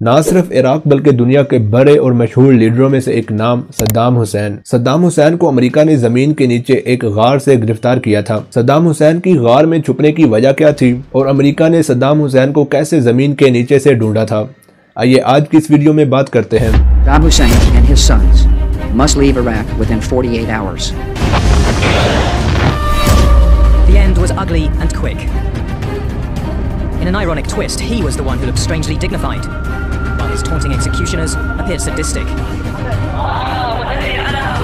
ना सिर्फ इराक बल्कि दुनिया के बड़े और मशहूर लीडरों में से एक नाम सद्दाम हुसैन। सद्दाम हुसैन को अमेरिका ने जमीन के नीचे एक गार से गिरफ्तार किया था। सद्दाम हुसैन की गार में छुपने की वजह क्या थी और अमेरिका ने सद्दाम हुसैन को कैसे जमीन के नीचे से ढूंढा था, आइए आज की इस वीडियो में बात करते हैं। Saddam Hussein and his sons must leave Iraq within 48 hours. The end was ugly and quick. In an ironic twist, he was the one who looked strangely dignified, while his taunting executioners appeared sadistic.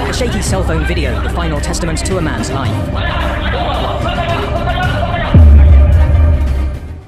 A shaky cell phone video, the final testament to a man's life.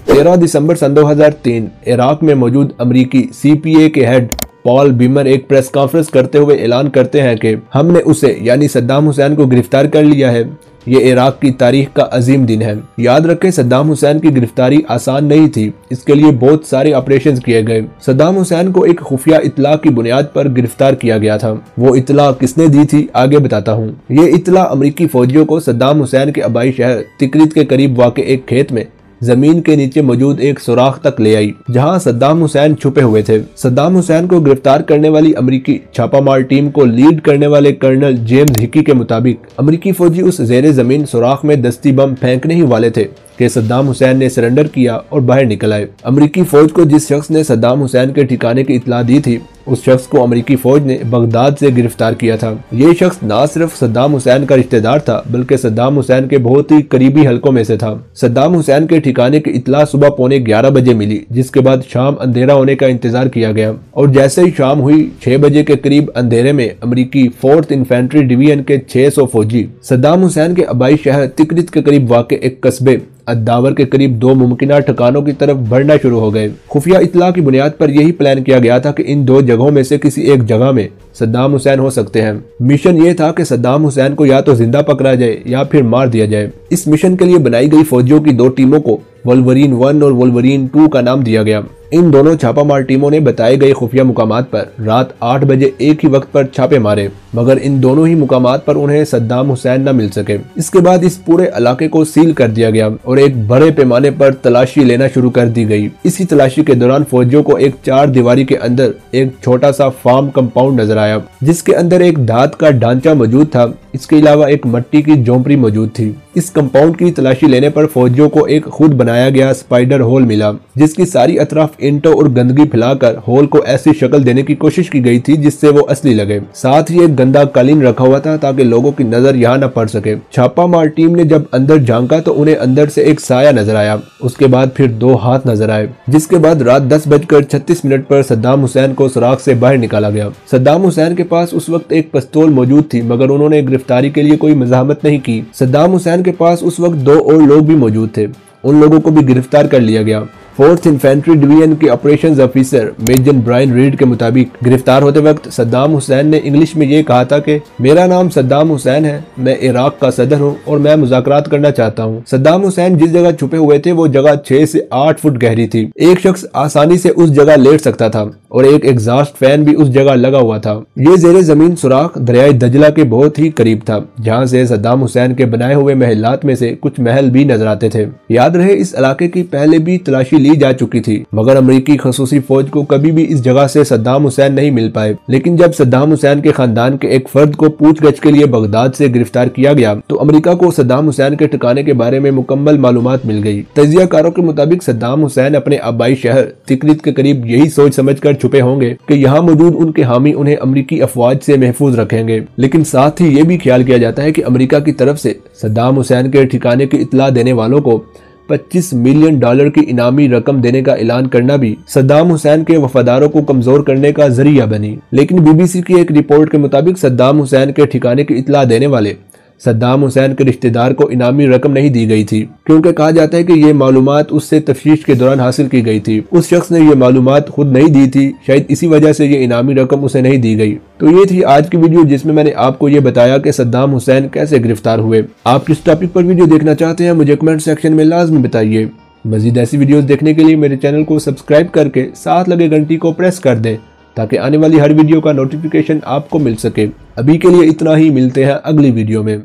13 दिसंबर सन 2003 Iraq में मौजूद अमरीकी CPA के head Paul Bremer एक press conference करते हुए ऐलान करते हैं कि हमने उसे यानी सद्दाम हुसैन को गिरफ्तार कर लिया है। ये इराक की तारीख का अजीम दिन है। याद रखें, सद्दाम हुसैन की गिरफ्तारी आसान नहीं थी। इसके लिए बहुत सारे ऑपरेशंस किए गए। सद्दाम हुसैन को एक खुफिया इत्तला की बुनियाद पर गिरफ्तार किया गया था। वो इत्तला किसने दी थी, आगे बताता हूँ। ये इत्तला अमरीकी फौजियों को सद्दाम हुसैन के आबाई शहर तिकरित के करीब वाक़ एक खेत में जमीन के नीचे मौजूद एक सुराख तक ले आई, जहां सद्दाम हुसैन छुपे हुए थे। सद्दाम हुसैन को गिरफ्तार करने वाली अमरीकी छापामार टीम को लीड करने वाले कर्नल जेम्स हिकी के मुताबिक अमरीकी फौजी उस जेरे जमीन सुराख में दस्ती बम फेंकने ही वाले थे कि सद्दाम हुसैन ने सरेंडर किया और बाहर निकल आए। अमरीकी फौज को जिस शख्स ने सद्दाम हुसैन के ठिकाने की इत्तला दी थी, उस शख्स को अमरीकी फौज ने बगदाद से गिरफ्तार किया था। ये शख्स न सिर्फ सद्दाम हुसैन का रिश्तेदार था, बल्कि सद्दाम हुसैन के बहुत ही करीबी हलकों में से था। सद्दाम हुसैन के ठिकाने की इत्तला सुबह 11:15 बजे मिली, जिसके बाद शाम अंधेरा होने का इंतजार किया गया और जैसे ही शाम हुई 6 बजे के करीब अंधेरे में अमरीकी 4th इन्फेंट्री डिवीजन के 600 फौजी सद्दाम हुसैन के आबाई शहर तिकरित के करीब वाक़ एक कस्बे अद्दावर के करीब 2 मुमकिना ठिकानों की तरफ बढ़ना शुरू हो गए। खुफिया इत्तला की बुनियाद पर यही प्लान किया गया था कि इन 2 जगहों में से किसी एक जगह में सद्दाम हुसैन हो सकते हैं। मिशन ये था कि सद्दाम हुसैन को या तो जिंदा पकड़ा जाए या फिर मार दिया जाए। इस मिशन के लिए बनाई गई फौजियों की 2 टीमों को वोल्वरीन 1 और वोल्वरीन 2 का नाम दिया गया। इन दोनों छापामार टीमों ने बताए गए खुफिया मुकामात पर रात 8 बजे एक ही वक्त पर छापे मारे, मगर इन दोनों ही मुकामात पर उन्हें सद्दाम हुसैन न मिल सके। इसके बाद इस पूरे इलाके को सील कर दिया गया और एक बड़े पैमाने पर तलाशी लेना शुरू कर दी गई। इसी तलाशी के दौरान फौजियों को एक 4 दीवारी के अंदर एक छोटा सा फार्म कंपाउंड नजर आया, जिसके अंदर एक धात का ढांचा मौजूद था। इसके अलावा एक मिट्टी की झोंपड़ी मौजूद थी। इस कंपाउंड की तलाशी लेने पर फौजियों को एक खुद बनाया गया स्पाइडर होल मिला, जिसकी सारी अतराफ ईंटों और गंदगी फैलाकर होल को ऐसी शक्ल देने की कोशिश की गई थी जिससे वो असली लगे। साथ ही एक गंदा कालीन रखा हुआ था ताकि लोगों की नजर यहाँ न पड़ सके। छापामार टीम ने जब अंदर झांका तो उन्हें अंदर से एक साया नजर आया। उसके बाद फिर 2 हाथ नजर आए, जिसके बाद रात 10:36 पर सद्दाम हुसैन को सुराख से बाहर निकाला गया। सद्दाम हुसैन के पास उस वक्त एक पिस्तौल मौजूद थी, मगर उन्होंने गिरफ्तारी के लिए कोई मज़ाहमत नहीं की। सद्दाम हुसैन के पास उस वक्त 2 और लोग भी मौजूद थे। उन लोगों को भी गिरफ्तार कर लिया गया। 4th इन्फेंट्री डिवीजन के operations officer major Brian Reed के मुताबिक गिरफ्तार होते वक्त सद्दाम हुसैन ने इंग्लिश में ये कहा था कि मेरा नाम सद्दाम हुसैन है, मैं इराक का सदर हूँ और मैं मुज़ाकरात करना चाहता हूँ। सद्दाम हुसैन जिस जगह छुपे हुए थे वो जगह 6 से 8 फुट गहरी थी। एक शख्स आसानी से उस जगह लेट सकता था और एक एग्जॉस्ट फैन भी उस जगह लगा हुआ था। ये जेरे जमीन सुराख दरियाई दजला के बहुत ही करीब था, जहाँ से सद्दाम हुसैन के बनाए हुए महलात में से कुछ महल भी नजर आते थे। याद रहे, इस इलाके की पहले भी तलाशी ली जा चुकी थी, मगर अमेरिकी खसूसी फौज को कभी भी इस जगह से सद्दाम हुसैन नहीं मिल पाए। लेकिन जब सद्दाम हुसैन के खानदान के एक फर्द को पूछगछ के लिए बगदाद से गिरफ्तार किया गया तो अमेरिका को सद्दाम हुसैन के ठिकाने के बारे में मुकम्मल मालूमात मिल गई। तजियाकारों के मुताबिक सद्दाम हुसैन अपने आबाई शहर तिकरित के करीब यही सोच समझकर छुपे होंगे कि यहाँ मौजूद उनके हामी उन्हें अमेरिकी अफवाज से महफूज रखेंगे। लेकिन साथ ही ये भी ख्याल किया जाता है कि अमेरिका की तरफ से सद्दाम हुसैन के ठिकाने की इत्तला देने वालों को $25 मिलियन की इनामी रकम देने का ऐलान करना भी सद्दाम हुसैन के वफादारों को कमजोर करने का जरिया बनी। लेकिन BBC की एक रिपोर्ट के मुताबिक सद्दाम हुसैन के ठिकाने की इत्तला देने वाले सद्दाम हुसैन के रिश्तेदार को इनामी रकम नहीं दी गई थी, क्योंकि कहा जाता है कि ये मालूमात उससे तफ्तीश के दौरान हासिल की गई थी। उस शख्स ने ये मालूमात खुद नहीं दी थी, शायद इसी वजह से ये इनामी रकम उसे नहीं दी गई। तो ये थी आज की वीडियो, जिसमें मैंने आपको ये बताया कि सद्दाम हुसैन कैसे गिरफ्तार हुए। आप किस टॉपिक पर वीडियो देखना चाहते हैं मुझे कमेंट सेक्शन में लाजमी बताइए। मजीद ऐसी वीडियोस देखने के लिए मेरे चैनल को सब्सक्राइब करके साथ लगे घंटी को प्रेस कर दें ताकि आने वाली हर वीडियो का नोटिफिकेशन आपको मिल सके। अभी के लिए इतना ही, मिलते हैं अगली वीडियो में।